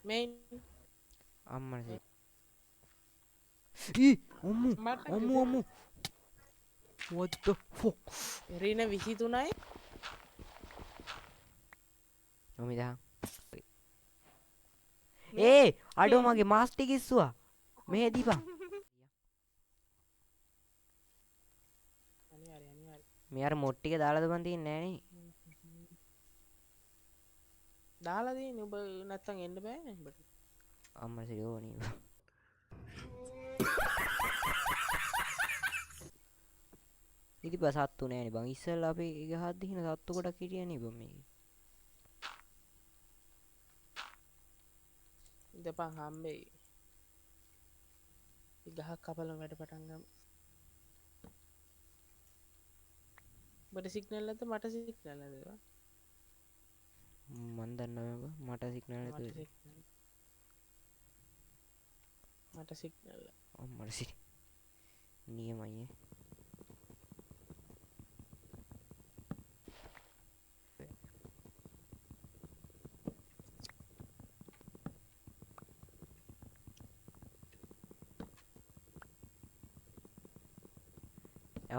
මේ අම්මනේ. ඊ මට අම්මු what the fuck රින 23යි නොමිදා මේ ඒ අඩෝ මගේ මාස් ටික ඉස්සුවා මෙහෙ දීපන් අනිවාර්ය මේ අර මොට් ටික දාලාද බන් තියන්නේ නෑනේ දාලා තියෙන්නේ ඔබ නැත්තම් එන්න බෑනේ ඔබට අම්මට සිරෝණී ඉතින් බා සත්තු නෑනේ බං ඉස්සෙල්ලා අපි ගහද්දි හින සත්තු ගොඩක් හිටියනේ බං මේකේ ඉඳපන් හම්බෙයි ගහක් කපලා වැඩ පටන් ගමු ඔබට සිග්නල් නැද්ද මට සිග්නල් නැද්ද මන් දන්නවා බං මට සිග්නල් නැතුව මට සිග්නල් අම්මට සිරි නියමයි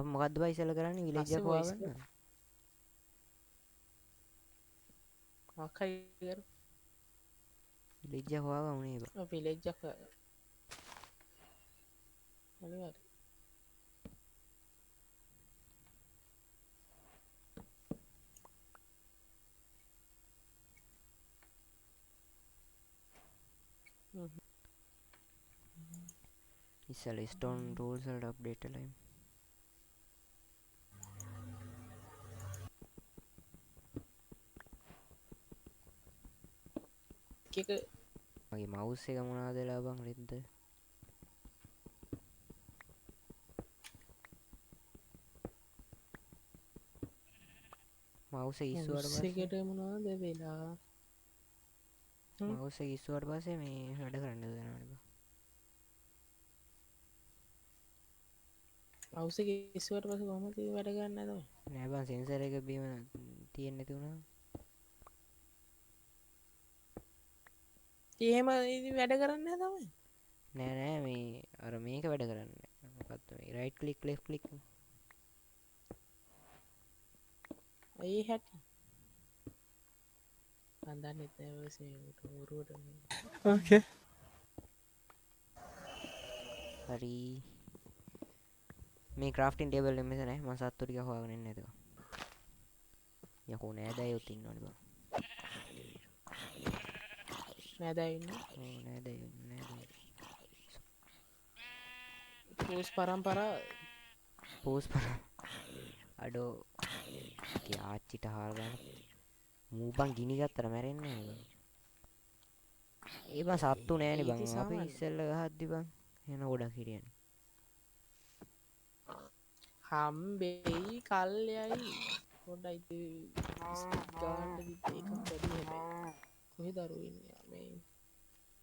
මොකක්ද බයි ඉස්සෙල්ලා කරන්නේ විලේජ් පස්සේ එක වොයිස් හොයාගන්න මොකක්හරි කරු විලේජ් එක හොයාගමු නේ බං ඔව් විලේජ් එක අනිවාර්ය ඉස්සෙල්ලා ස්ටෝන් රූල්ස් වලට අප්ඩේට් වෙලා එක මගේ මවුස් එක මොනවද වෙලා බං රෙද්ද මවුස් එක ඉස්සුවාට පස්සේ එකට මොනවද වෙලා මවුස් එක ඉස්සුවාට පස්සේ මේ වැඩ කරන්න දෙනවනේ බං මවුස් එක ඉස්සුවට පස්සේ කොහොමද වැඩ ගන්න තමයි නෑ බං සෙන්සර් එක බීම තියෙන්නේ නැති වුණා එහෙම ඉතින් වැඩ කරන්නේ තමයි නෑ මේ අර මේක වැඩ කරන්නේ මොකක්ද මේ රයිට් ක්ලික් ලෙෆ්ට් ක්ලික් ඒ හැටි මන් දන්නෙත් නෑ ඔය උරුවට Okay. හරි මේ ක්‍රාෆ්ටින් ටේබල් එක මෙතන මම සත්තු ටික හොයාගෙන ඉන්නේ නැතක යකෝ නෑදෑයොත් ඉන්නවනේ බං නෑදෑ ඉන්නේ ඕ නෑදෑයෝ පෝස් පරම්පරාව පෝස් පර අඩෝ ගේ ආච්චිට හාල් ගන්න මූ බං ගිනි ගත්තට මැරෙන්නේ නෑ බං ඒ බං සත්තු නෑනේ ඒ බං ඉතින් අපි සාමාන්‍ය ඉස්සෙල්ලා ගහද්දි බං එන ගොඩක් හිටියනේ හම්බෙයි කල්යයි පොඩ්ඩයි ගාන්න තිබ්බේ එකක් වැඩි හැබැයි කොහෙ දරුවෝ ඉන්නේ මේ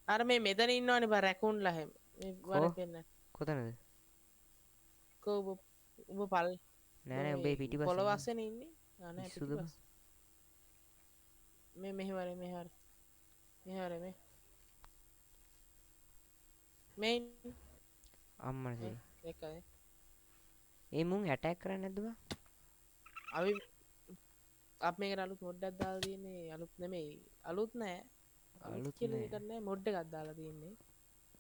අර මේ මෙතන ඉන්නවනේ බා රැකුන්ලා හැම මේ කෝ වර පෙන්න කොතනද කෝ ඔබ පල් නෑ නෑ උඹේ පිටිපස්සේ ඉන්නේ පොළොවස්සනේ ඉන්නේ ආ නෑ පිස්සුද බං පිටිපස්ස මේ මෙහෙවර මෙහෙවර මෙහෙවර මේ අම්මට මේ සරි එකයි ඒ මුන් ඇටැක් කරන්නේ නැද්ද බං අපි අප මේකට අලුත් මොඩ්ඩක් දාලා තියෙන්නේ අලුත් නෙමෙයි අලුත් නෑ අලුත් කියලා එකක් නෑ මොඩ් එකක් දාලා තියෙන්නේ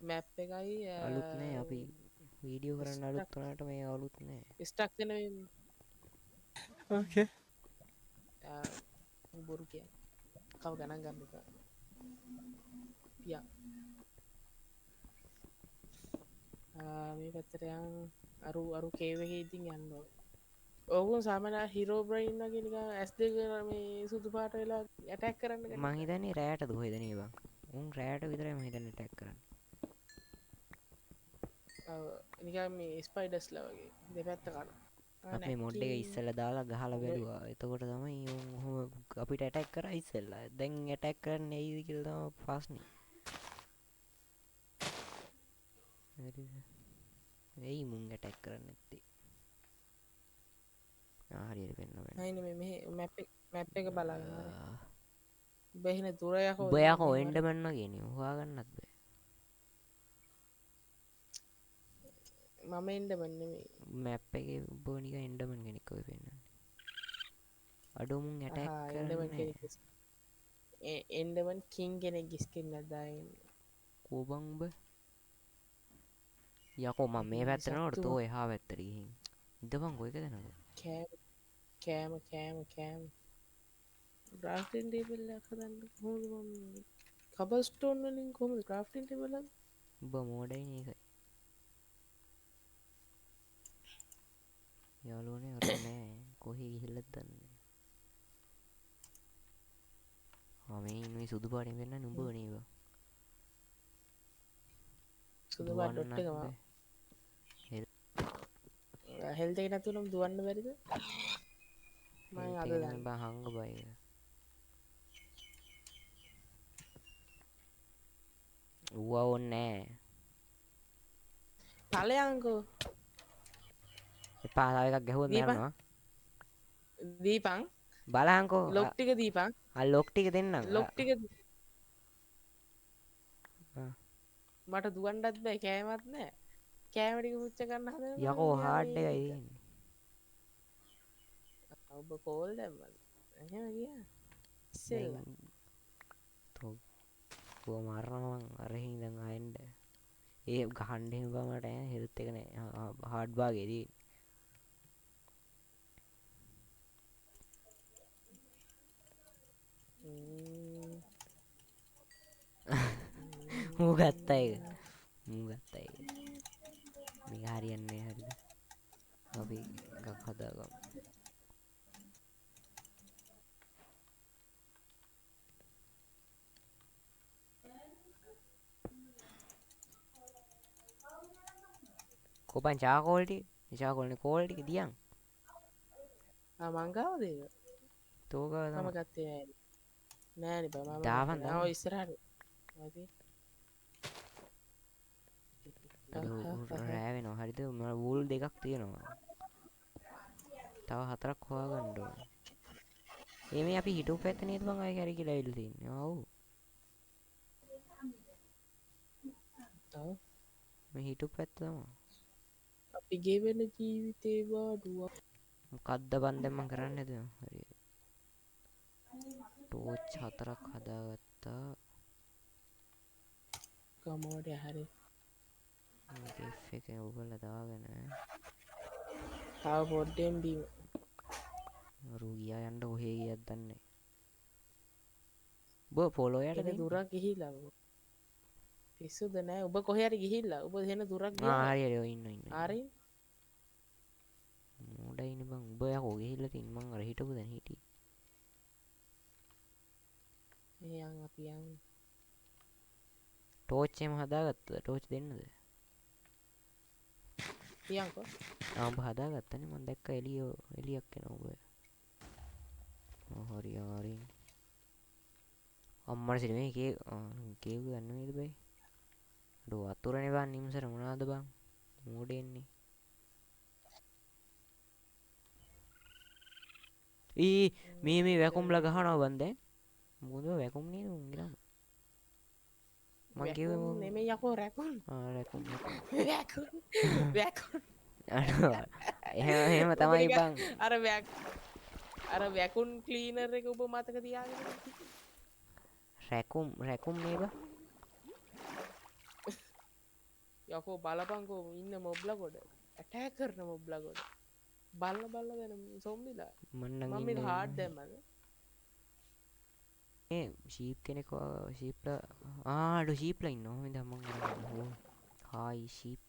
මැප් එකයි අලුත් නෑ අපි වීඩියෝ කරන්න අලුත් වුණාට මේ අලුත් නෑ ස්ටක් වෙන Okay. බොරු කිය කව ගණන් ගන්න එපා පියා මේ පැත්තට යන් අරු කේවෙක ඉතින් යන්න ඕකුන් සාමන හිරෝ බ්‍රයින්න කියෙනක ඇස් දෙක මේ සුදු පාට වෙලා ඇටැක් කරන්න මං හිතන්නේ රෑට දුහේද නේ බං උන් රෑට විතරයි මං හිතන්නේ ටැග් කරන්නේ නික මේ ස්පයිඩස්ලා වගේ දෙපැත්ත කන අපි මේ මොඩ් එක ඉස්සෙල්ලා දාලා ගහලා බැලුවා එතකොට තමයි උන් ඔහොම අපිට ඇටැක් කරා ඉස්සෙල්ලා දැන් ඇටැක් කරන්නේ ඇයිද කියලා තමයි ප්‍රශ්නේ හරිද ඇයි මුන් ඇටැක් කරන්නේ නැත්තේ හරියට පෙන්නන්න බෑ නයින මේ මැප් එක බලාගන්න බැහින දුර යකෝ උඹ ඉන්න යකෝ මේ වර එන්ඩමන් වගේනේ හොයාගන්නත් බෑ. මම එන්ඩමන් නෙමෙයි. මැප් එකේ උඹ නිකන් එන්ඩමන් කෙනෙක් වගේ පෙන්නන්නේ. අඩෝ මුන් ඇටැක් අහා එන්ඩමන් කරන්නේ කෙනෙක් එන්ඩමන් කින් කෙනෙක් ගිස්කින් නදාගෙන කෝබන් උඹ යකෝ මම මේ පැත්තට යනකොට සත්තු තෝ එහා පැත්තට ගිහින් ඉඳපන් කොයික දෙනවද කෑම ග්‍රාෆ්ටින් ටේබල් එකක් හදන්න කොහොමද මම කබල්ස්ටෝන් වලින් කොහොමද ග්‍රාෆ්ටින් ටේබල් හදන්නේ? උඹ මෝඩයි නේකයි යාළුවනේ අර නෑ කොහේ ගිහිල්ලත් දන්නේ නෑ. මේ ඉන්නේ සුදු පාටින් පෙන්නන්නේ උඹ නේ බා. සුදු පාට ඩොට් දුවන්නත් එක බෑ. හෙල්ත් එක නැතුවම දුවන්න බැරිද? මම හෙල්ත් අද එක දන්නේ. නම් බා හංග බයි. ඌව ඕන්නේ නෑ. ඵලයන්කෝ එපා තව එකක් ගැහුවොත් දීපන් මැරෙනවා. දීපන් බලහන්කෝ ලොක් ටික දීපන් ලොක් ටික දෙන්නම්. ලොක් ටික ආ. මට දුවන්නත් බෑ කෑමත් නෑ කෑම ටික පුච්ච ගන්න හදනවා යකෝ මෙයා හාඩ් මේ එකයි එක. තියෙන්නේ. ඔබ කෝල් දැම්මද එහෙම ගියා දැන් ඉස්සෙල්ලා තෝ ඌව මරනවා මං අර හින්දා ආයෙන්න ඒ ගහන්න එහෙම බා මට ඈ හෙල්ත් එක නෑ හාඩ් බාගේ තියෙන්නේ. ඌ ගත්තා ඒක. මූ ගත්තා ඒක. මේක හරියන්නේ නෑ හරිද? අපි එකක් හදාගමු. කොපන් චාකෝල් ටික චාකෝල්නේ කෝල් ටික දියන්. මං ගාවද ඒක තෝ ගාව මම තමයි. ගත්තේ නෑනේ බා මම දාපන් ගත්තේ නෑ දාපන්. ඔය ඉස්සරහට හරි රෑ වෙනවා හරිද? මම වූල් දෙකක් තියෙනවා. තව 4ක් හොයාගන්න ඕනේ. මේ අපි හිටපු පැත්ත නේද බං ආයෙ කැරකිලා ඇවිල්ලා තින්නේ. ආව්. තව මේ හිටපු පැත්ත තමයි. අපි ගෙවෙන ජීවිතේ වාඩුවක් මොකද්ද බන් දැන් මං කරන්න හදන්නේ? හරි. ටෝච් 4ක් හදාගත්තා. කමෝඩ හරි ගෙෆ් එකේ උගල දාගෙන තව පොඩ්ඩෙන් බීම රු ගියා යන්න කොහේ ගියත් දන්නේ. බෝ පොලෝ යට එන දෙන්න. දුරක් ගිහිල්ලා පිස්සුද නෑ ඔබ කොහේ හරි ගිහිල්ලා ඔබ එන දුරක් ගියා හරි හරි ඔය ඉන්න. හරි මෝඩයිනේ බං උඹ යකෝ ගිහිල්ලා තින් මං අර හිටපු දැන් හිටියේ. එයන් අපි යන් ටෝච් එහෙම හදාගත්තද? ටෝච් දෙන්නද? තියන්කෝ උඹ හදාගත්තනේ මං දැක්ක එළියක් එනවා උඹ. හරි හරි. අම්මට සිට මේ කේව් ගන්න නේද බයි? ඩෝ වතුරනේ බං නිම්සර මොනවද බං? මෝඩෙන්නේ. මේ වැකුම්ලා ගහනවා බං දැන්. මොකද වැකුම් නේද උන් ගිරම. මං කිව්වේ නෙමෙයි යකෝ රැකුන් රැකුම් වැකුන් අඩෝ එහෙම තමයි බං. අර වැකුන් ක්ලීනර් එක ඔබ මතක තියාගෙන රැකුම් නේ බං. යකෝ බලපංකෝ ඉන්න මොබ්ලා ගොඩ ඇටැක් කරන මොබ්ලා ගොඩ බලන වෙන සොම්බිලා මන්නම් මම මේක හාඩ් දැම්මද මේ ෂීප් කෙනෙක් ෂීප්ලා අඩෝ ෂීප්ලා ඉන්නවා මම දැන් මං අරගෙන හායි ෂීප්.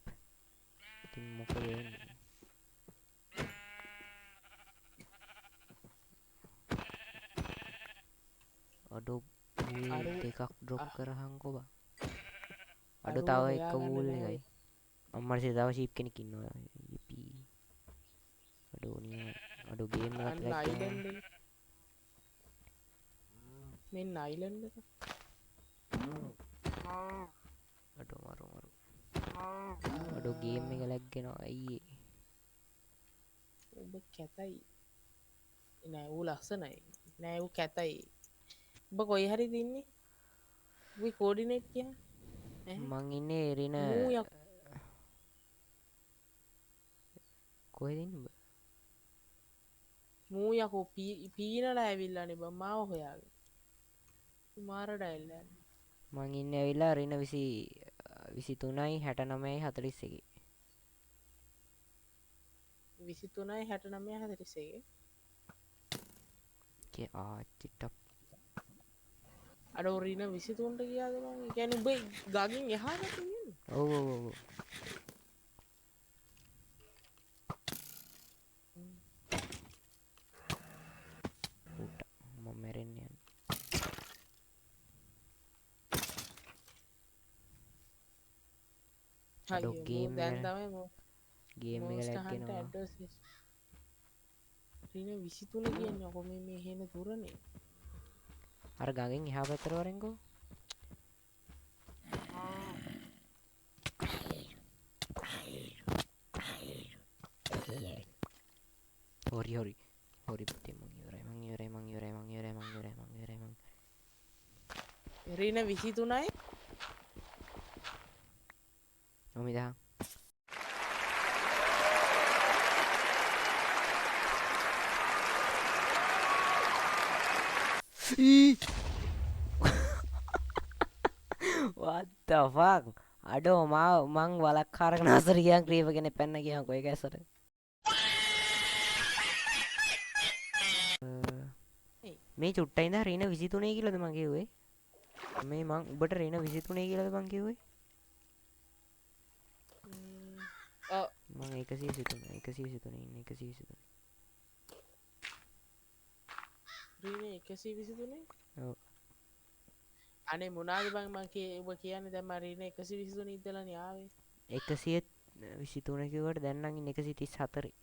ඉතින් මොකද වෙන්නේ? අඩෝ වූල් දෙකක් ඩ්‍රොප් කරහන්කෝ බං. අඩෝ තව එක වූල් එකයි. අම්මට තව ෂීප් කෙනෙක් ඉන්නවා. යපී. අඩෝ නිය අඩෝ ගේම් එකට අයිලන්ඩ් මෙන්න අයිලන්ඩ් එක අඩෝ මරු අඩෝ ගේම් එක ලැග්ගෙනවා අයියේ. ඔබ කැතයි නෑ ඌ ලස්සනයි නෑ ඌ කැතයි ඔබ කොයි හරි දින්නේ උයි කෝඩිනේට් කිය මං ඉන්නේ රින මූ යක් කොහෙද ඉන්නේ උඹ? මූ යකෝ පීනලා ඇවිල්ලානේ බං මාව හොයාගෙන මාරඩයිල්ල මං ඉන්නේ ඇවිල්ලා රින 23යි 69යි 41. 23යි 69යි 41 කේ ආච්චිට අර ඔරින 23ට ගියාද මං කියන්නේ උඹ ගගින් එහාට තියෙන්නේ ඔව් ඔව් ඔව් ඌට මම මැරෙන්න යන්නේ. අඩෝ අයියෝ ගේම් මූ දැන් එක තමයි ගේම් එක මොස්ටර් ලැග් හන්ටර් වෙනවා. ඇඩ්‍රස් රින 23 කියන්නේ අකෝ මේ හෙන දුරනේ අර ගඟෙන් එහා පැත්තට වරෙන්කෝ. හොරි හොරි හොරි පුතේ මං ඉවරයි මං ඉවරයි මං ඉවරයි මං ඉවරයි මං ඉවරයි මං ඉවරයි මං රින 23යි ඔමිදා what the fuck අඩෝ මං වලක් කාරගෙන අසර ගියන් ක්‍රීප කෙනෙක් පැන්න ගියන් කොයි කැසට මේ චුට්ටයි ඉඳන් රින 23 කියලාද මං කිව්වේ මේ මං උඹට රින 23 කියලාද මං කිව්වේ මං 123 123 ඉන්නේ 123 රින 123 ඔව් අනේ මොනාද බං මං ඔබ කියන්නේ දැන් මම රින 123 ඉඳලානේ ආවේ 123 කිව්වට දැන් නම් ඉන්නේ 134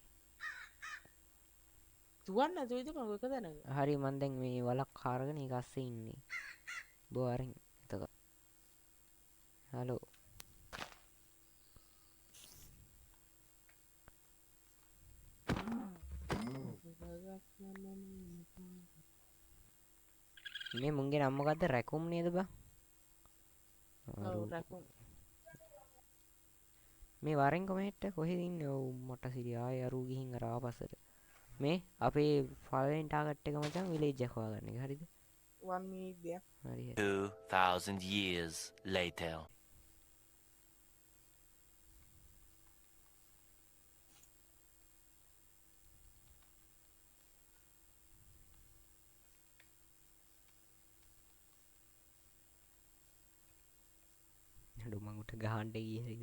දුවන්න නැතුව ඉතින් මම එක දැනග හරි මං දැන් මේ වලක් කාරගෙන ඒක අස්සේ ඉන්නේ බෝරින් එතකොට හලෝ මේ මුන්ගේ නම මොකද්ද රැකුම් නේද බං ඔව් රැකුම් මේ වරෙන් කොමෙට්ට කොහෙද ඉන්නේ ඔව් මට සිරි ආයේ අරූ ගිහින් අර ආපස්සට මේ අපේ ෆලෙන් ටාගට් එක මචං විලේජ් එක හොයාගන්න එක හරිද 1 minute දෙයක් හරි හරි 2000 years later. අඩෝ මං උට ගහන්න ගියේ හරිද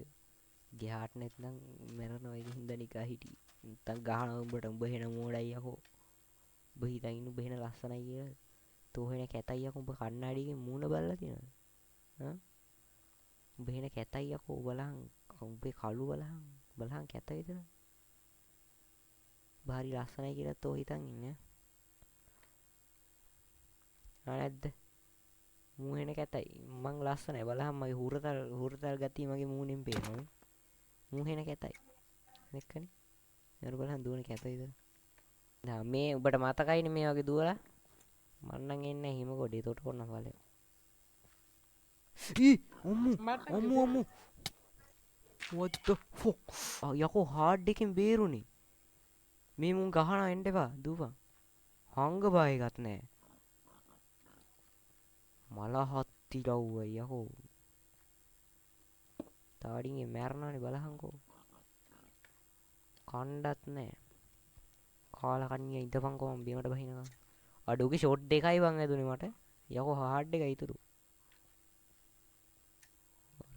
ගහට නැත්නම් මැරෙනවා ඒක හින්දා නිකා හිටියේ නැත්නම් ගහන උඹට උඹ හෙන මෝඩයි යකෝ උඹ හිතන් ඉන්න උඹ හෙන ලස්සනයි කියලා තෝ හෙන කැතයි යකෝ උඹ කණ්ණාඩියකින් මූණ බලලා තියෙනවද හා උඹ හෙන කැතයි යකෝ බලහන් උඹේ කළු බලහන් කැත විතර බාරි ලස්සනයි කියලා තෝ හිතන් ඉන්නේ නැද්ද මූ හෙන කැතයි මං ලස්සනයි බලහන් මගේ හුරතල් ගතිය මගේ මූණෙන් පේනවා මූ හෙන කැතයි දැක්කනේ නේද බලහන් දුවන කැත විතර දැන් මේ උඹට මතකයිනේ මේ වගේ දුවලා මන්නම් එන්නේ හිම කොඩේ තොට කොන්න ඵලෙ අම්මු what the fuck යකෝ හાર્ඩ් එකෙන් බේරුනේ මේ මුන් ගහනවා එන්න එපා දුවපන් හංග බායගත් නෑ මලහත්ති රව්ව යකෝ තාඩින්ගේ මැරණානේ බලහංකෝ කණ්ඩත් නෑ කාලා කන්නිය ඉඳපන්කෝ මම බිමට බහිනවා අඩෝගේ ෂොට් දෙකයි බං ඇදුනේ මට යකෝ හાર્ඩ් එකයි ඉතුරු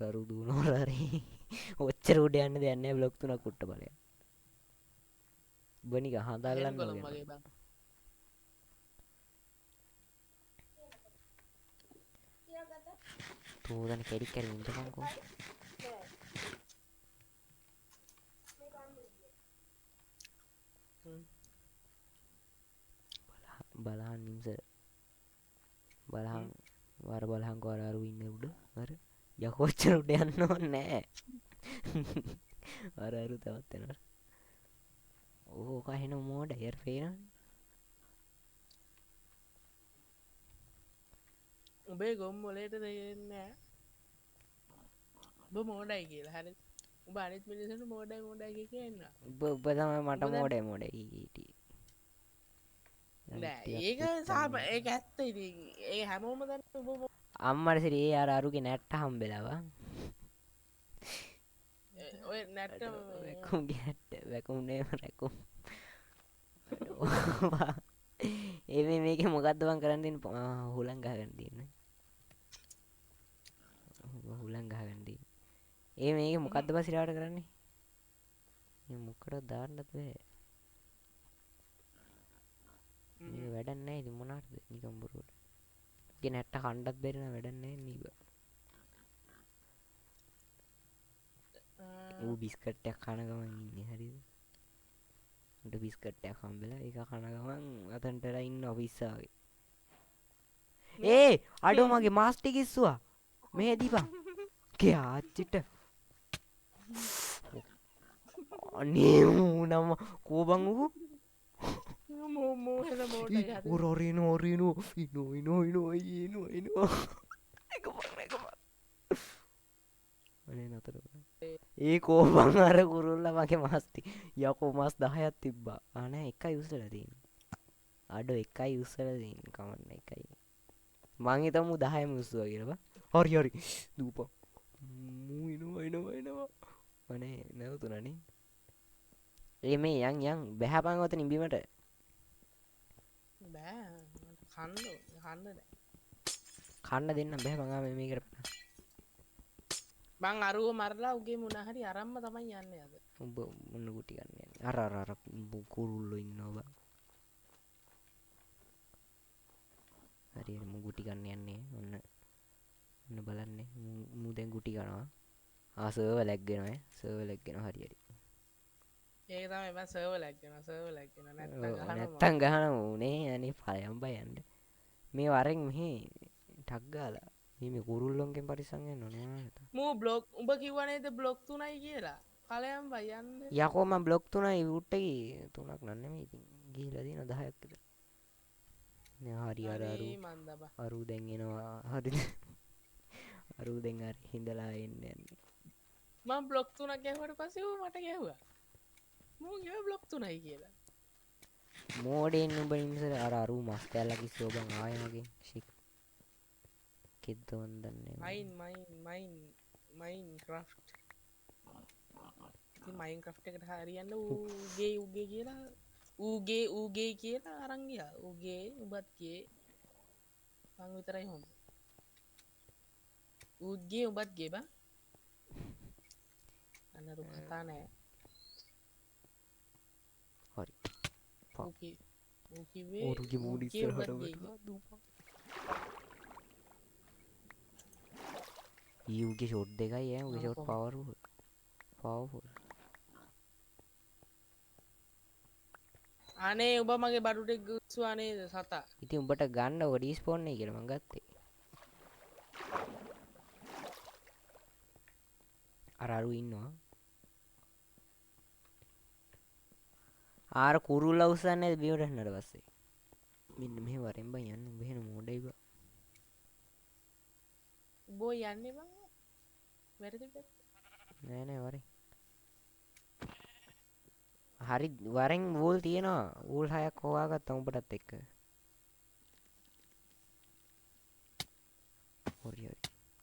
අරු දුනෝරරේ ඔච්චර උඩ යන්න දෙයක් නෑ බ්ලොක් 3ක් උට්ට බලයක් බනික හදාල්ලන්න බලමු ඕනේ මගේ බං තෝදන කෙඩි කැරි ඉඳපන්කෝ බලහන් නිම්සර බලහන් වර බලහංකෝ අර අරු ඉන්න උඩ අර යකෝ ඔච්චර උඩ යන්න ඕනේ නෑ අර අරු තවත් යනවා ඕක එහෙන මෝඩ එයාට පේනවනේ උඹේ ගොම් මොලේට දෙන්නේ උඹ මෝඩයි කියලා හරි උඹ අනිත් මිනිස්සුන්ට මෝඩයි කියන්න ඔබ තමයි මට උඹ දැන් මෝඩයි හිටියේ. නෑ ඒක සාම ඒක ඇත්ත ඉතින් ඒ හැමෝම දන්න උඹ අම්මට සිරි ඒ අරුගේ නැට්ට හම්බෙලා ඔය නැට්ට වැකුම්ගේ නැට්ට වැකුම්නේ රැකුම් ඒ මේක මොකක්ද බං කරන්න තියෙන්නේ හුලං ගහගන්න තියෙන්නේ හුලං ගහගන්න තියෙන්නේ ඒ මේක මොකක්ද බං සිරාට කරන්නේ මේ මොකටද දාන්නත් බෑ මේක වැඩක් නැහැ ඉතින් මොනවටද නිකන් බොරුවට ගේ නැට්ට කණ්ඩත් බැරි නම් වැඩක් නැහැ නීබ ඌ බිස්කට් එකක් කන ගමන් ඉන්නේ හරිද උන්ට බිස්කට් එකක් හම්බෙලා ඒක කන ගමන් අතන්ටලා ඉන්න ඔෆිස්සාවේ ඒ අඩෝ මගේ මාස් ටික ඉස්සුවා මේ දීපන් කියාච්චිට අනේ නම කෝබන් ඌ මෝහෙල මෝඩයි හරි ඔරිනෝ ඉනෝ එකපක් අනේ නතර ඒ කෝබන් අර කුරුල්ල මගේ මාස්ටි යකෝ මාස් 10ක් තිබ්බා අනේ එකයි උස්සලා තියෙන්නේ අඩෝ එකයි උස්සලා තියෙන්නේ කමන්න එකයි මං හිතමු 10ම උස්සුවා කියලා බා හරි දූපන් මූ එනවා අනේ නැවතුණනේ ඒ මේ යන් බහැපන් ඔතනින් බිමට බෑ කන්න කන්න දෙන්න බහැපන් ආ මේකට බං අරුව මරලා උගේ මොනහරි අරම්ම තමයි යන්නේ අද උඹ මොන ගුටි ගන්න යන්නේ අර කුරුල්ලෝ ඉන්නවා බං හරි මු ගුටි ගන්න යන්නේ ඔන්න බලන්නේ මු දැන් ගුටි කනවා සර්වර් ලැග් වෙනවා හරි ඒක තමයි බං සර්වර් ලැග් වෙනවා නැත්තම් ගහන උනේ අනේ ඵලයන් බයන්න මේ වරෙන් මෙහි ටක් ගාලා මේ කුරුල්ලොන්ගෙන් පරිස්සම් වෙන්න ඕනේ නේද මූ බ්ලොග් උඹ කිව්වා නේද බ්ලොග් 3යි කියලා කලයන් බයි යන්න යකෝ මම බ්ලොග් 3යි වුට් එකේ 3ක් නන් නෙමෙයි ඉතින් ගිහිලා දින 10ක් විතර හරි අරු දැන් එනවා හරිද අරු දැන් අර හිඳලා එන්නේ මම බ්ලොග් 3ක් ගැහුවට පස්සේ ඌ මට ගැහුවා මූ කිව්වා බ්ලොග් 3යි කියලා මෝඩෙන් උඹ ඉන්නසර අර අරු මස් කැල්ලක් ඉස්සෝ බං ආයෙ මගේ ෂික් කිද්දවන් දන්නේ මයින්ක්‍රාෆ්ට් ඉතින් මයින්ක්‍රාෆ්ට් එකට හරියන්න ඌගේ කියලා ඌගේ කියලා අරන් ගියා ඌගේ උඹත් ගේ මං විතරයි හොඳ ඌගේ උඹත් ගේ බං අනරු කතා නෑ හරි ඌ කිව්වේ ඕරුගේ මූඩ් ඉස්සරහට වැටුණා ඌගේ ෂොට් දෙකයි ඌගේ ෂොට් පවර්ෆුල් අනේ ඔබ මගේ බඩු ටික ගුස්සුවා නේද සතා ඉතින් උඹට ගන්න ඔය ඩිස්පෝන් එක කියලා මං ගත්තේ අර අරු ඉන්නවා ආර කුරුල්ලා උස්සන්නේ බිමට යන්නට පස්සේ මෙන්න මෙහෙ වරෙන් බං යන්නේ මෙහෙන මොඩයි බා බෝ යන්නේ බං වැරදි නෑ වරෙන් හරි වරෙන් වූල් තියෙනවා වූල් 6ක් හොයාගත්තා උඹටත් එක්ක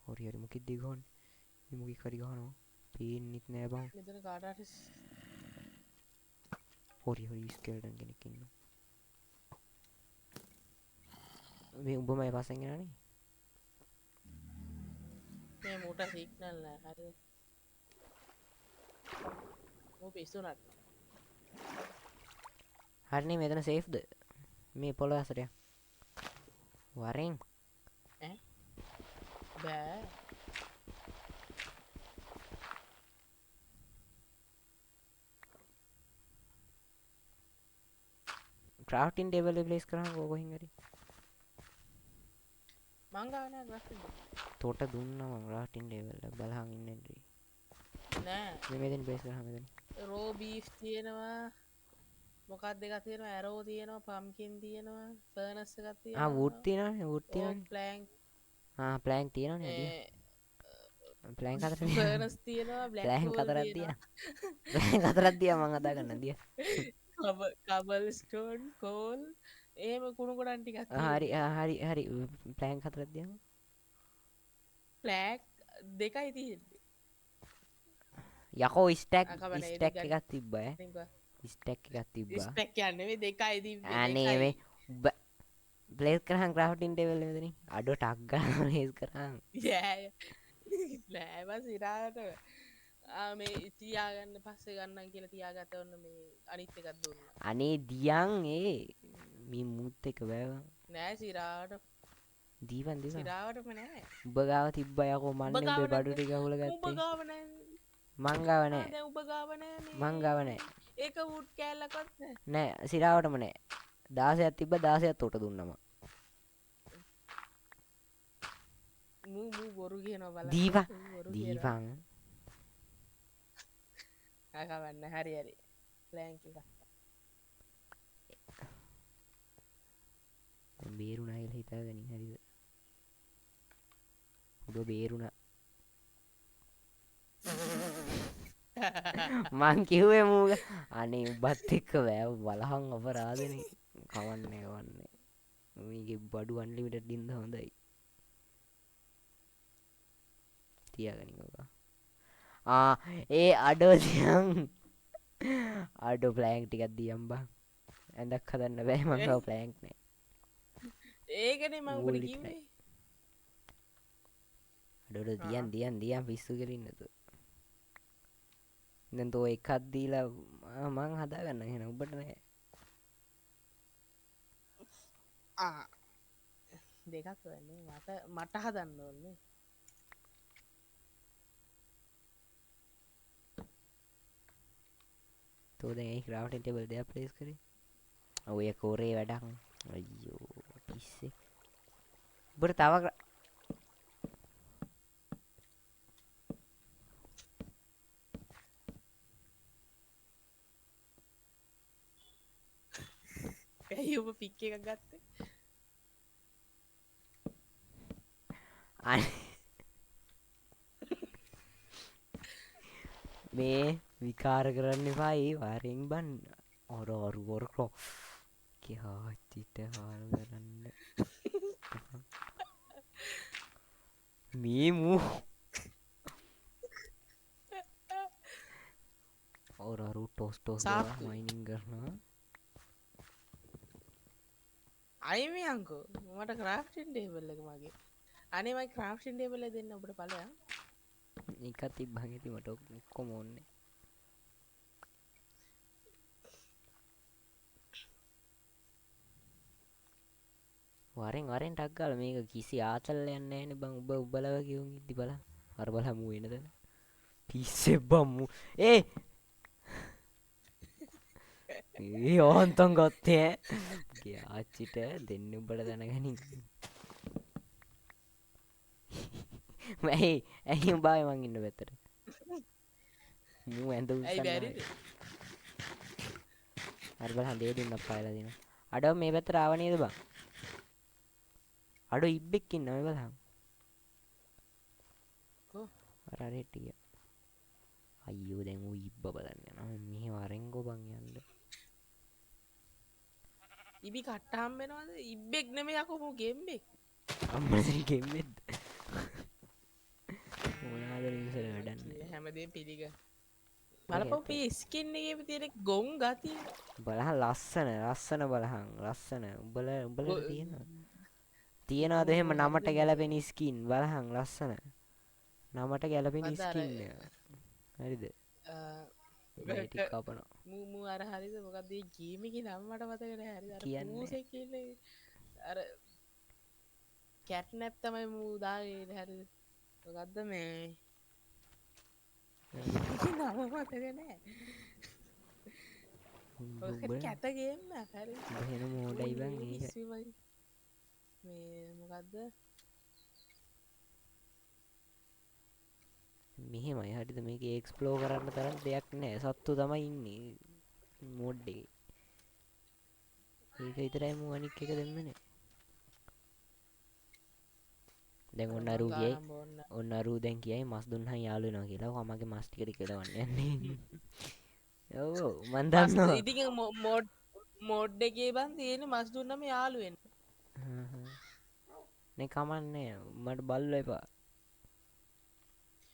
හරි මොකෙද්ද ගහන්නේ මේ මොකෙක් හරි ගහනවා පේන්නෙත් නෑ බං මෙතන කාට හරි හරි ස්කෙල්ටන් කෙනෙක් ඉන්නවා මේ උඹමයි පස්සෙන් යනනේ මේ මෝට සිග්නල් නෑ හරි මෝ පිස්සුනට හරිනේ මෙතන සේෆ්ද මේ පොළොව ඇසට වරෙන් බෑ ක්‍රාෆ්ටින් ටේබල් එක ප්ලේස් කරාම කොහෙන් හරි මං ගාව නෑ ක්‍රාෆ්ටින් තෝට දුන්නා මං ක්‍රාෆ්ටින් ටේබල් එක බලහන් ඉන්නේ නෑ මේ මෙතන ප්ලේස් කරාම මෙතන රෝ බීෆ් තියෙනවා මොකක්ද දෙකක් තියෙනවා ඇරෝ තියෙනවා පම්කින් තියෙනවා ෆර්නස් එකක් තියෙනවා වුඩ් තියෙනවනේ වුඩ් තියෙනවනේ ප්ලෑන්ක් ප්ලෑන්ක් තියෙනවනේ අඩිය. ප්ලෑන්ක් හතරක් ෆර්නස් තියෙනවා බ්ලැක් ප්ලෑන්ක් හෝල් හතරක් තියෙනවා තියනවා. ප්ලෑන්ක් හතරක් තියා මං හදා ගන්න දිය. කබල් ස්ටෝන් කෝල් ඒම කුණු කොඩන් ටිකක් හරි තියෙනවා හරි හරි ප්ලෑන්ක් හතරක් තියමු. ෆ්ලෑග් දෙකයි තියෙන්නේ යකෝ ස්ටැක් අකබන ඒ ස්ටැක් එකක් තිබ්බා ස්ටැක් එකක් තිබ්බා. ස්පෙක් යන්නේ දෙකයි තිබ්බේ අනේ දෙකයි මේ ප්ලේස් කරහන් ක්‍රාෆ්ටින් ටේබල් එකේ මෙතනින් අඩෝ ටක් ගාලා ප්ලේස් කරහන්. යෑ නෑම සිරාට මේ තියාගන්න පස්සේ ගන්න කියලා තියාගත ඔන්න මේ අනිත් එකක් දුන්න අනේ දියන් මේ මුත් එක බෑවා. නෑ සිරාට දීපන් දීපන්. සිරාවටම නෑ උඹ ගාව තිබ්බා යකෝ මන්නේ උඹේ බඩු ටික අහුල උඹ ගත්තේ. ගාව නෑ මං ගාව නෑ. දැන් උඹ ගාව නෑ මේ මං ගාව නෑ. ඒක වුඩ් කෑල්ලකත් නෑ නෑ සිරාවටම නෑ. 16ක් තිබ්බ 16ක් උට දුන්නම. මූ බොරු කියනවා බලන්න දීපන් ඌ බොරු කියනවා. දීපන්. ආකවන්න හරි හරි ප්ලෑන්ක් එක බේරුණා කියලා හිතාගනි හරිද? උඹ බේරුණා. මං කිව්වේ මූග අනේ උඹත් එක්ක බෑ බලහන් අපරාධනේ. කවන්නේ කවන්නේ. මේකේ බඩු අන්ලිමිටඩ් ඉන්න හොඳයි. තියාගනින් ඔක. ඒ අඩෝ දියන් අඩෝ ප්ලෑන්ක් ටිකක් දියන් බං. ඇඳක් හදන්න බෑ මං ගාව ප්ලෑන්ක් නෑ. ඒකනේ මම උඹට වූලික් කිව්වේ අඩෝට දියන් පිස්සු කරන්නේ නැතුව. දැන් තෝ එකක් දීලා මං හදාගන්න එහෙනම් උඹට නෑ. දෙකක් වෙන්නේ මට හදන්න ඕනේ තෝ දැන් ඒ ක්‍රාෆ්ටින් ටේබල් දෙයක් ප්ලේස් කරේ. ඔය කෝරේ වැඩක්. අයියෝ පිස්සේ. උඹට තව ඇයි ඔබ පික් එකක් ගත්තේ මේ විකාර කරන්න එපා ඒ වාරෙන් බන් ඔරකෝ කියාචිට හාල් කරන්න මේ මූ ඔරරු ටෝස් සාක්කු. මයිනින් කරනවා. අයිමි අංකෝ මට ක්‍රාෆ්ටින් ටේබල් එක මගේ අනේ මයි ක්‍රාෆ්ටින් ටේබල් එක දෙන්න ඔබට බලයන් එකක් තිබ්බන් ඇති මට ඔක්කොම ඕනේ. වරෙන් ටක් ගාලා මේක කිසි ආතල් යන්නේ නැහැනේ බං. උඹ උඹලා වගේ උන් ඉද්දි බලන්න. අර බලමු එනද පිස්සේ බම්මු ඒ ඕන්තන් ගත්තේ ආච්චිට දෙන්න උඹට දැනගනින්. ඇයි උඹාවේ මං ඉන්න පැත්තට මූ ඇඳ ඇයි බැරි හරි බලන්න දේ දුන්නක් පායලා දෙනවා. අඩෝ මේ පැත්තට ආව නේද බං? අඩෝ ඉබ්බෙක් ඉන්නවා මේ බලන්න. කො අර හෙට්ටිය. අයියෝ දැන් ඌ ඉබ්බ බලන්න යනවා. මෙහෙ වරෙන් ගෝ බං යන්න. ඉබි කට්ටහම් වෙනවද ඉබ්බෙක් නෙමෙයි යකෝ මූ ගෙම්බෙක් අම්මසරි ගෙම්මෙද්ද මොනාද ඉස්සර වැඩන්නේ. හැමදේම පිළිග බලපන් පී ස්කින් එකේ තියෙන ගොන් ගතිය බලහන් ලස්සන බලහන් ලස්සන උඹලට තියනවාද එහෙම නමට ගැලපෙන ස්කින් බලහන් ලස්සන නමට ගැලපෙන මන්ද අර- ස්කින් හරිද? මේ ටික කපනවා. මූ අර හරිද මොකක්ද මේ ගේම් එකේ නම මට මතක නැහැ හරිද අර කියන්නේ. පූසෙක් ඉන්නේ අර කැට්නැප් තමයි මූ දාගේ හරිද මොකද්ද මේ නම මතක නැහැ ඔක කැත ගේම් එකක් හරිද එහෙම මෝඩයි බං ඒක. මේ මොකද්ද මෙහෙමයි හරිද මේක එක්ස්ප්ලෝර් කරන්න තරම් දෙයක් නැහැ. සත්තු තමයි ඉන්නේ මෝඩ් එකේ. ඒක විතරයි මම අනික් එක දෙන්නේ නැහැ. දැන් ඔන්න මං අරු කියයි ගානම් බෝන්න ඔන්න අරු දැන් කියයි මස් දුන්නා යාළු වෙනවා කියලා. ඔහු මගේ මස් ටිකට කෙලවන්න යන්නේ. ඔව් මන් මස් දන්නවා. ඉතින් මෝඩ් එකේ බං තියෙන මස් දුන්නම යාළු වෙන්න නේ කමන්නේ මට බල්ලෝ එපා.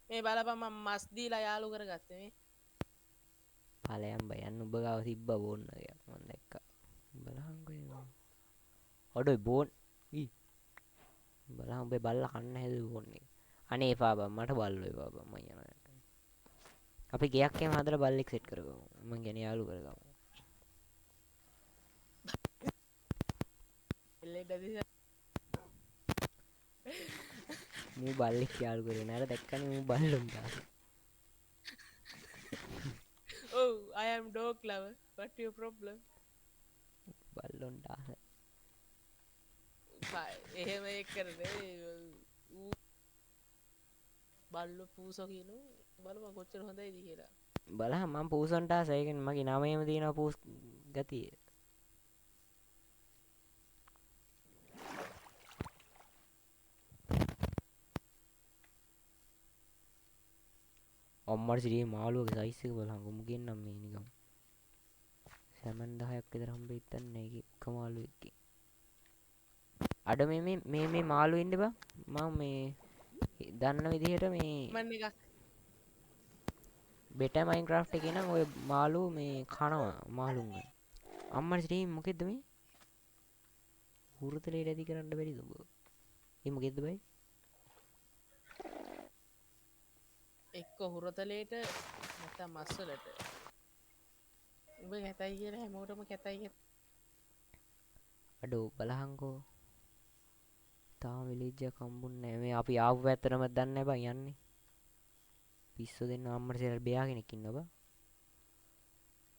මේ බලපන් මම මස් දීලා යාළු කරගත්තේ මේ ඵලයන් බයන් උඹ ගාව තිබ්බ බෝන්න එකක් මම දැක්කා. බලහන්කෝ ඔඩොයි බෝන් ඊ බලහන් උඹේ බල්ලා කන්න හැදුව බෝන් එක. අනේ එපා බං මට බල්ලෝ එපා බං මම යනවා. අපි ගයක් එහෙම හදලා බල්ලෙක් සෙට් කරගමු. මම කියන්නේ යාළු කරගමු. එල්ලේ බැදී මූ බල්ලෙක් යාළු කරගෙන අර දැක්කනේ මූ බල්ලොන් දාස. oh I am dog lover what your problem බල්ලොන් දාස. එහෙම ඒක කරනේ බල්ලෝ පූසෝ කියනු බලපන් කොච්චර හොඳයිද කියලා බලහන් මම පූසොන්ට ආස. ඒ කියන්නේ මගේ නමේම තියෙනවා පූස් ගතිය. අම්මට සිරියේ මාළුවගේ සයිස් එක බලහන් කොමු ගෙන්නම් මේ නිකන්. සැමන් 10ක් විතර හම්බෙයිද දන්නේ නැහැ එක මාළුවෙක්ගේ. අඩ මේ මාළු ඉන්න බං. මම මේ දන්න විදිහට මේ මන් එකක් බෙටර් මයින්ක්‍රාෆ්ට් එකේ නම් ඔය මාළු මේ කනවා මාළුන්ව. අම්මට සිරියේ මොකෙද්ද මේ? හුරුතලේ රැදි කරන්න බැරිද උඹ? ඒ මොකෙද්ද බයි? එක්ක හුරතලේට නැත්නම් මස්වලට උඹ කැතයි කියලා හැමෝටම කැතයි අඩෝ බලහන්කෝ. තාම විලේජ් එක හම්බුන්නේ නැහැ. මේ අපි ආපු පැත්තටම දන්නේ නැහැ බං යන්නේ. පිස්සු දෙන්න අම්මට සිරල් බෙයා කෙනෙක් ඉන්නවා බං.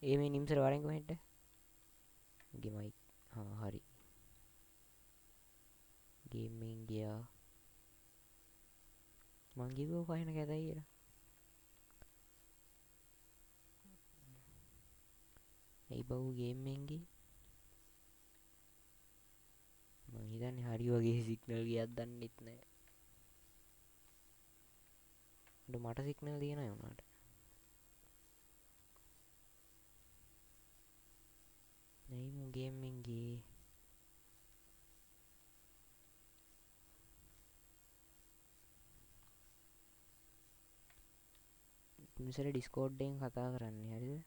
ඒ මේ නිම්සර වරෙන් කොහෙන්ද? ගෙමයි. හරි. ගේමින් ගියා. මං කිව්වා කහින කැතයි කියලා. ඒ බව් ගේමින් ගියේ. මං හිතන්නේ හරි වගේ සිග්නල් ගියක් දන්නෙත් නැහැ. මට සිග්නල් තියෙනවා උනාට. නෙයි මු ගේමින් ගියේ. මිනිස්සර ඩිස්කෝඩ් එකෙන් කතා කරන්නේ හරිද?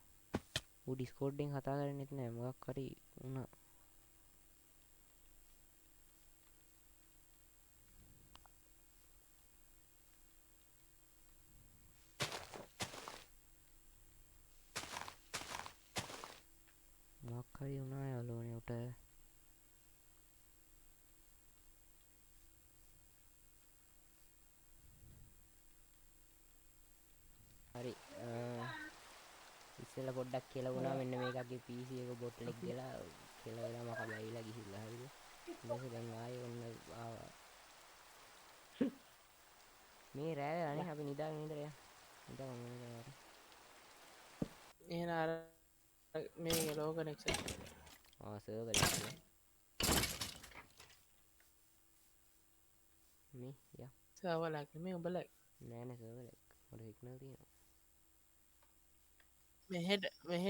ඌ ඩිස්කෝඩ් එකෙන් කතා කරන්නේත් නැහැ මොකක් හරි වුණා. මොකක් හරි වුණා යාළුවනේ උට. හරි ඉස්සෙල්ලා පොඩ්ඩක් කියලා වුණා මෙන්න මේකගේ PC එක බොට්ලෙක් ගලා කියලා වෙලා මක බැයිලා ගිහිල්ලා හරිද? ඊට පස්සේ දැන් ආයේ ඔන්න ආවා. මේ රෑ අනේ අපි නිදාගෙන ඉඳලා නිදාගමු නේද? එහෙනම් අර මේ ලෝ කනෙක්ෂන් සර්වර් එක මේ යා සවලක් මේ උඹලා නෑ නෑ සර්වර් එක මට සිග්නල් තියෙනවා. මෙහෙට වරයි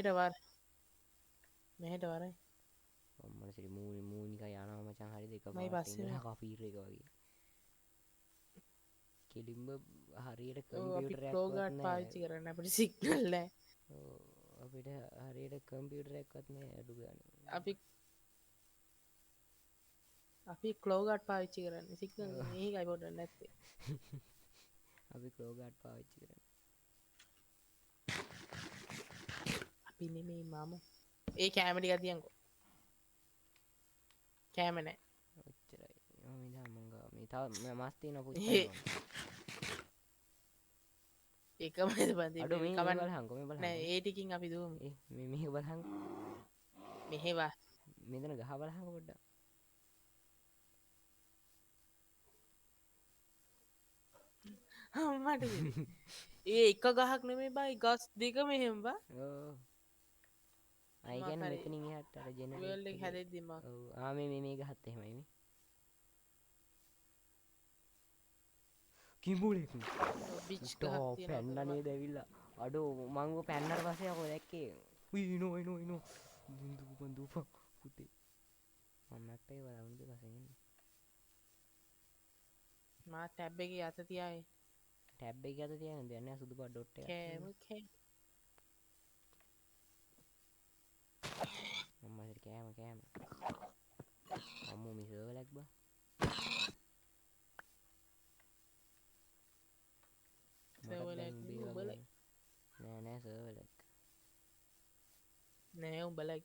අම්මලා සිරි මූනික යනවා මචං හරිද? එක මයි පාට පස්සේ ඉඳලා කෆීර් එක වගේ. කෙලින්ම හරියට ඔව් අපි කම්පියුටර් එකක්වත් ක්ලෝගාඩ් නෑ. පාවිච්චි කරන්න අපිට සිග්නල් නැහැ ඔව් අපිට හරියට කම්පියුටර් එකක්වත් නෑ අඩු ගානේ. අපි ක්ලෝගාඩ් පාවිච්චි කරන්න සිග්නල් මේකයි පොඩ්ඩක් නැත්තේ අපි ක්ලෝගාඩ් පාවිච්චි කරන්නේ. අපි නෙමෙයි මම ඒ කැම ටික තියන්කෝ කැම නැහැ ඔච්චරයි. මම ඉඳන් මං ගා මේ තව මස් තියෙනවා පුච්චන්න. ඒකම බඳි අඩෝ මේ කවන්න බලහන්කෝ මේ බලහන්කෝ. නෑ ඒ ටිකින් අපි දුවමු මේ මේක බලහන්කෝ. මෙහෙවා මෙතන ගහ බලහන්කෝ පොඩ්ඩක්. අම්මට ඒ එක ගහක් නෙමෙයි බයි ගස් දෙකම එහෙම බා ඔව්. අය කියන්නේ මෙතනින් එහාට අර ජෙනරේටර් වර්ල්ඩ් එක හැදෙද්දි මම ඔව් මේ ගහත් එහෙමයි මේ. කිඹුලෙක් බිච් උටෝ ගහක් තියෙනවා පැන්න නේද ඇවිල්ලා අඩෝ මං ඔය පැන්නට පස්සේ අකෝ දැක්කේ උයි එනෝ දුපන් පුතේ මම මැප් එක බලමුද පස්සේ එන්නේ මා ටැබ් එකේ අත තියායි ටැබ් එක අත තියන්න දෙයක් නෑ සුදු පාට ඩොට් එකක් කෑම කෑ මම හිතේ කෑම අම්මෝ මේ සර්වර් බා සර්වර් එක උඹලයි නෑ සර්වර් එක නෑ උඹලයි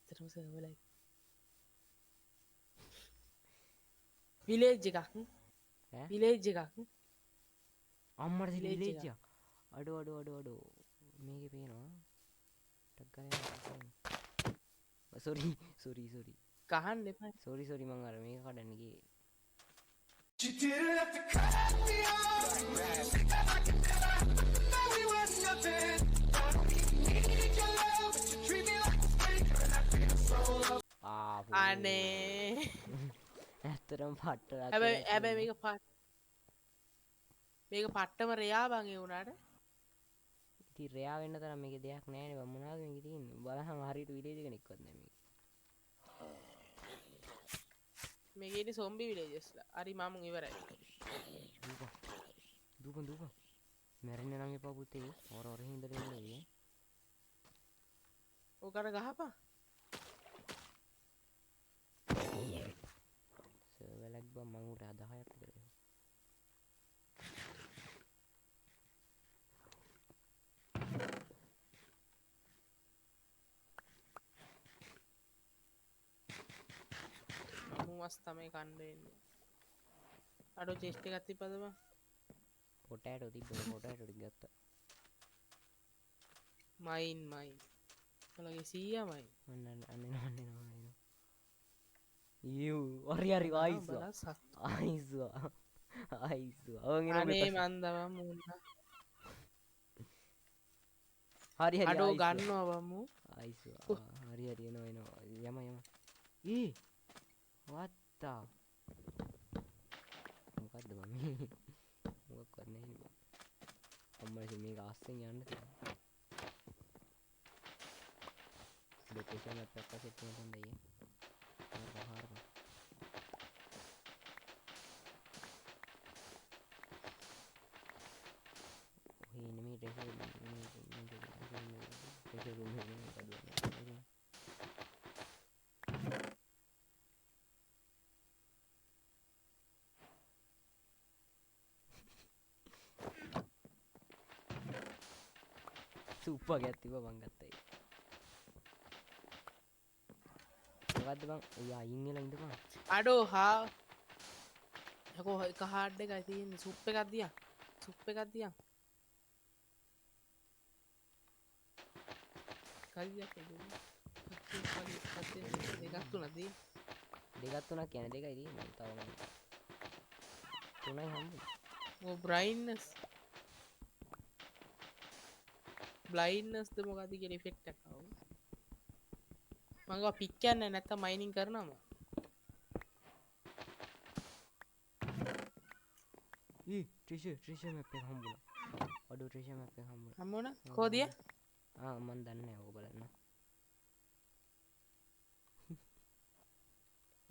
තරම සර්වර් එක විලේජ් එකක් ඈ විලේජ් එකක් අම්මට සිට Village විලේජ් එක අඩෝ මේකේ පේනවා ටක් ගාලා සෝරි ගහන්න එපා සෝරි මං අර මේක කඩන්න ගියේ You didn't have to cut me off. Now we were nothing. Needed your love, but you treat me like a stranger, and I feel so low. අනේ ඇත්තරම් පට්ට හැබැයි මේක පට්ටම රයා බං ඒ වුණාට ඉතින් රෙයා වෙන්න තරම් මේකේ දෙයක් නෑනේ බං මොනවද මේකේ තියෙන්නේ බලහන් හරියට විලේජ් කෙනෙක්වත් නෑ මේක මේකේ ඉන්නේ සොම්බි විලේජස්ලා හරි මම ඉවරයි දුපන් මැරෙන්න නම් එපා පුතේ හොර හින්දට ඉන්නේ ඕකට ගහපන් සර්වලක් බං මං උට 10ක් විතර මස් තමයි කණ්ඩ එන්නේ අඩෝ චෙස්ට් එකක් තිබ්බද බං පොටෑටෝ තිබ්බ පොටෑටෝ ටික ගත්තා මයින් ඔයාලගේ සීයා මයින් අන්න යූ හරි ආයිස්වා අනේ මන්දව මුන්න හරි අඩෝ ගන්නවා බම්මු ආයිස්වා හරි එනවා යම වත්තා මොකක්ද බං මොකක්වත් නැහැ නේ අම්මා මේක අස්සෙන් යන්න තියෙනවා ලොකේෂන් එකක් සෙට් කරන්න දෙයි හරපා ඔහේ නෙමෙයි ටෙසර් සුප්පා ගැත්තිව බං ගත්තයි මොකද්ද බං ඔය අයින් වෙලා ඉඳපන් අඩෝ හා යකෝ එක හાર્ඩ් එකයි තියෙන්නේ සුප් එකක් දියන් කලියක් දෙකක් තුනක් දී දෙකක් තුනක් කියන්නේ දෙකයි තියෙන්නේ තව මම තුනයි හම්බුනේ ඕ බ්ලයින්ඩ්නස් ද මොකද්ද කියලා ඉෆෙක්ට් එකක් ආවා මම ගා පික් යන්නේ නැත්තම් මයිනින් කරනවම ට්‍රිෂර් මැප් එක හම්බුණා අඩෝ ට්‍රිෂර් මැප් එක හම්බුණා හම්බුණා කොහොදිය මන් දන්නේ නැහැ ඕක බලන්න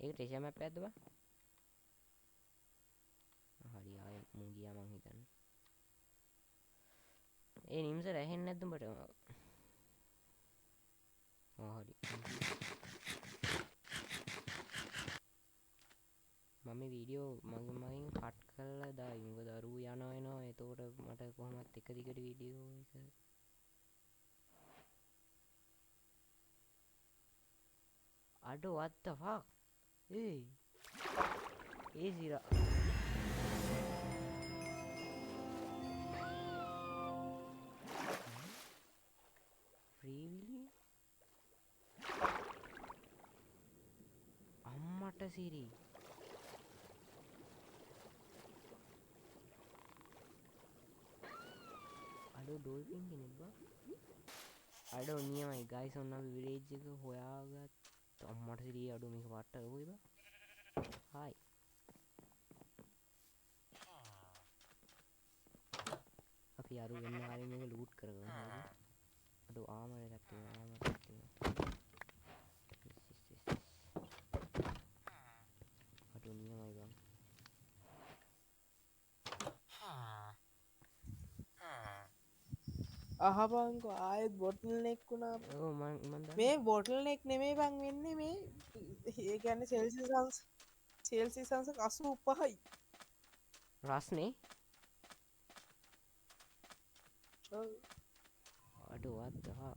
ඒක ට්‍රිෂර් මැප් එකක්ද බං හරි ආයෙ මුන් ගියා මං හිතන්නේ ඒ නිම්ස රැහෙන්නේ නැද්ද උඹට හරි මම වීඩියෝ මගෙන් කට් කරලා දායි මොකද දරුවෝ යනවා එනවා එතකොට මට කොහොමත් එක දිගට වීඩියෝ එක අඩෝ what the fuck A සිරා really අම්මට සිරි අඩෝ ඩෝල්ෆින් කෙනෙක් බා අඩෝ නියමයි ගයිස් ඔන්න අපි විලේජ් එක හොයාගත් අම්මට සිරි අඩෝ මේක වට්ට ඔය බා හායි අපි අරු වෙන්න ආරෙන් මේක ලූට් කරගමු හරිද අඩෝ ආමර එකක් තියෙනවා ආමර එකක් තියෙනවා අඩෝ නියමයි බං අහපංකෝ ආයෙත් බොටල් නෙක් වුණා ඔව් මන් මේ බොටල් නෙක් නෙමේ බං වෙන්නේ මේ ඒ කියන්නේ සෙල්සි සංස 85යි රස්නේ ඔව්. අඩෝ අද්දා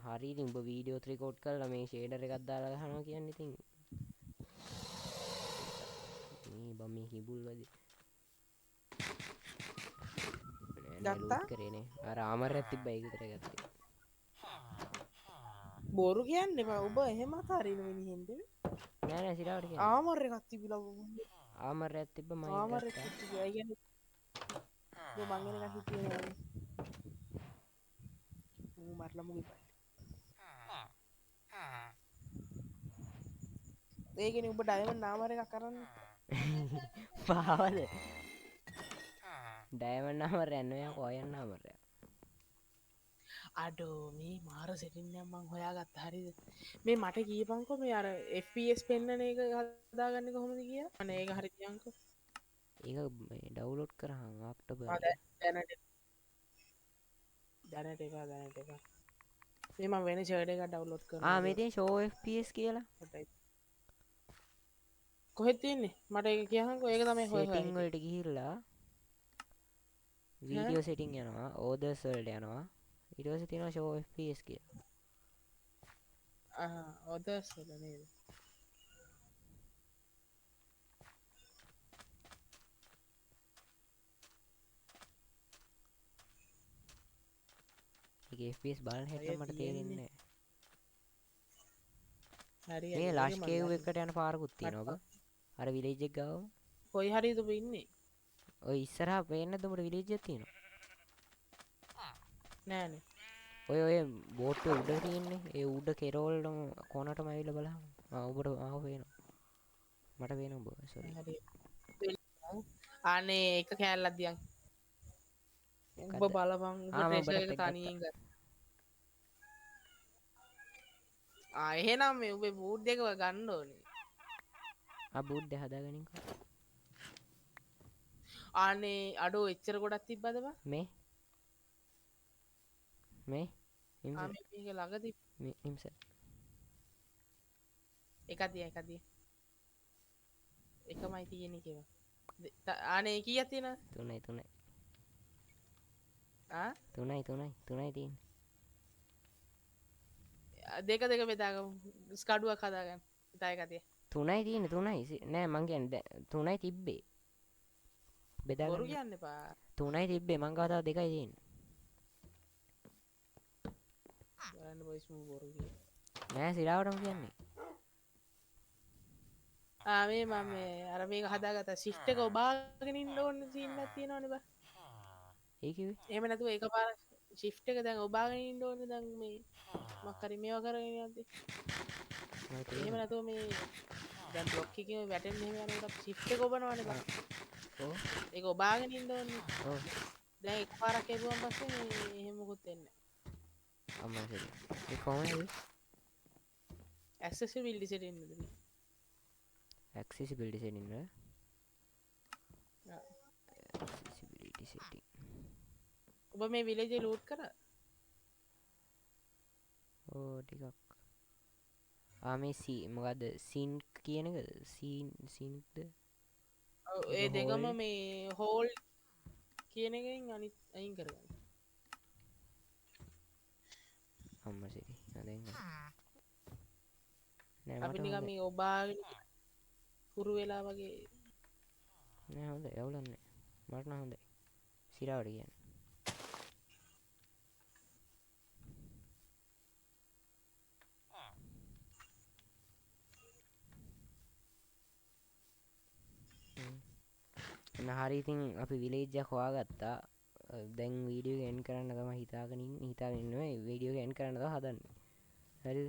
හරි ඉතින් උඹ වීඩියෝ රෙකෝඩ් කරලා මේ ෂේඩර් එකක් දාලා ගහනවා කියන්නේ ඉතින් මේ බම් මේ කිබුල් වගේ නෑ ගත්තා? ලූට් කරේ නේ අර ආමරයක් තිබ්බා ඒක විතරයි ගත්තේ බොරු කියන්න එපා ඔබ එහෙම අතාරින මිනිහෙන්ද නෑ නෑ සිරාවට කියන්නේ ආමර එකක් තිබිලා ආමරයක් තිබ්බ මම ආමර ගත්තා එකක් තිබිලා ඒ කියන්නේ ඔබ මංගෙන එකක් හිටියේ ඌ මරලා මුගේ පයි ඒකනේ ඔබ ඩයමන්ඩ් ආමර එකක් කරන්න පාවද ඩයමන්ඩ් ආමරයක් නෙවෙයි කොයන් ආමරයක් අඩෝ මේ මාර සෙටින්නම් මං හොයාගත්ත හරිද මේ මට කියපංකෝ මේ අර FPS පෙන්නන එක හදාගන්න කොහොමද කියලා අනේ ඒක හරි කියන්කෝ ඒක ඩවුලෝඩ් කරහන් ඔක්ටෝබර් දැනට එපා මේ මම වෙන ෂර්ට් එකක් ඩවුන්ලෝඩ් ආ කරනවා මේ තියෙන ෂෝ FPS කියලා කොහෙද තියෙන්නේ මට ඒක කියහන්කෝ ඒක තමයි හොය හොය සෙටින් වලට ගිහිල්ලා වීඩියෝ සෙටින් යනවා ඕදර්ස් වලට යනවා ඊට පස්සේ තියෙනවා ෂෝ FPS කියලා ඔදර්ස් වල නේද ඒක FPS බලන හැටි මට තේරෙන්නේ හරි නැහැ මේ ලෂ් කේව් එකට යන පාරකුත් තියෙනවා ඔබ අර විලේජ් එක ගාවම කොයි හරිද ඔබ ඉන්නේ ඔය ඉස්සරහා පේන්නේ නැද්ද උඹට විලේජ් එකක් තියෙනවා නෑනේ ඔය බෝට්ටුවේ උඩ තියෙන්නේ ඒ උඩ කෙරවලටම කොනටම ඇවිල්ලා බලහම ඔබට ආව පේනවා මට පේනවා ඔබ සෝරි හරි අනේ එක කෑල්ලක් දියන් උඹ බලපන් උඹ මම ට්‍රෙෂර් ඔබට එක පෙක් තනියෙන් ගන්න එහෙනම් මේ උඹේ බූට් එකව ගන්න ඕනේ බූට් දෙක හදාගනින්කෝ අනේ අඩෝ එච්චර ගොඩක් තිබ්බද බං මේ නිම්ස මේක ළඟදී නිම්ස එකක් දිය එකමයි තියෙන්නේ කියලා අනේ කීයක් තියෙනවද තුනයි ආ තියෙන්නේ දෙක බෙදාගමු ස්කඩුවක් හදාගන්න ඉතා එකක් දිය තුනයි නෑ මං කියන්නේ තුනයි තිබ්බේ බොරු බෙදාගන්න කියන්න එපා තුනයි තිබ්බේ මං ගාව තව දෙකයි තියෙන්නේ බලන්න බොයිස් මූ බොරු කිය නෑ සිරාවටම කියන්නේ මේ මම අර මේක හදාගත්තා ෂිෆ්ට් එක ඔබාගෙන ඉන්න ඕන සීන් එකක් තියෙනවනේ බා ඒ කිව්වේ එහෙම නැතුව එකපාර ෂිෆ්ට් එක දැන් ඔබාගෙන ඉන්න ඕනේ දැන් මේ මොකක් හරි මේවා කරගෙන යද්දි එහෙම නැතුව මේ දැන් බ්ලොක් එකේ වැටෙන්න එහෙම යනකොට ෂිෆ්ට් එක ඔබනවනේ බා ඔව් ඒක ඔබාගෙන ඉන්න ඕනේ ඔව් දැන් එකපාරක් එපුවම පස්සේ මේ එහෙම මොකුත් වෙන්නේ අම්මා සරි ඒ කොහොමද ඇක්සෙසිබිලිටි සෙටින් එකද accessibility setting වල accessibility setting ඔබ මේ විලේජ් එක ලූට් කරා ඕ ටිකක් මේ මොකද්ද සීන් කියන එකද සීන්ද ඔව් ඒ දෙකම මේ හෝල් කියන එකෙන් අනිත් අයින් කරගන්න අම්මා සරි දැන් අපි නිකන් මේ ඔබාගෙන පුරු වෙලා වගේ නෑ හොඳයි යවුලන්නේ මට නම් හොඳයි සිරාවට කියන්නේ හරි ඉතින් අපි විලේජ් එකක් හොයාගත්තා දැන් වීඩියෝ එක එන්ඩ් කරන්න තමයි හිතාගෙන ඉන්නේ වීඩියෝ එක එන්ඩ් කරන්න තමයි හදන්නේ හරිද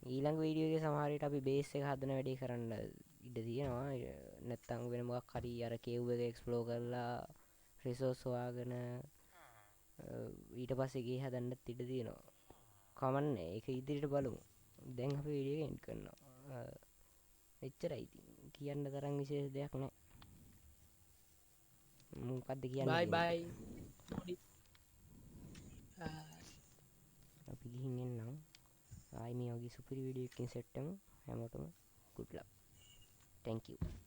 ඊළඟ වීඩියෝ එකේ සමහර විට අපි බේස් එක හදන වැඩේ කරන්න ඉඩ තියෙනවා නැත්තම් වෙන මොකක් හරි අර කේව් එක එක්ස්ප්ලෝර් කරලා රිසෝස් හොයාගෙන ඊට පස්සේ ගේ හදන්නත් ඉඩ තියෙනවා කමන්නේ ඒක ඉදිරියට බලමු දැන් අපි වීඩියෝ එක එන්ඩ් කරනවා එච්චරයි ඉතින් කියන්න තරම් විශේෂ දෙයක් නැහැ මොකක්ද කියන්න බයි තියෙන්නේ? බයි අපි ගිහින් එන්නම් ආයි මේ වගේ සුපිරි වීඩියෝ එකකින් සෙට් වෙමු හැමෝටම good luck thank you